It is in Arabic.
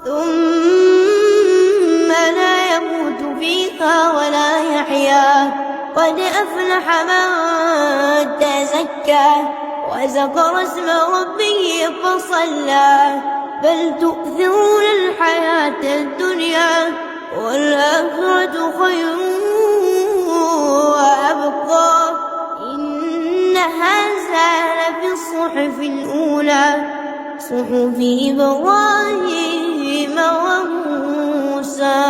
ثم لا يموت فيها ولا يحيا. قد أفلح من تزكى وذكر اسم ربه فصلى. بل تؤثرون الحياة الدنيا والآخرة خير وأبقى. إن هذا لفي الصحف الأولى صحف إبراهيم وموسى.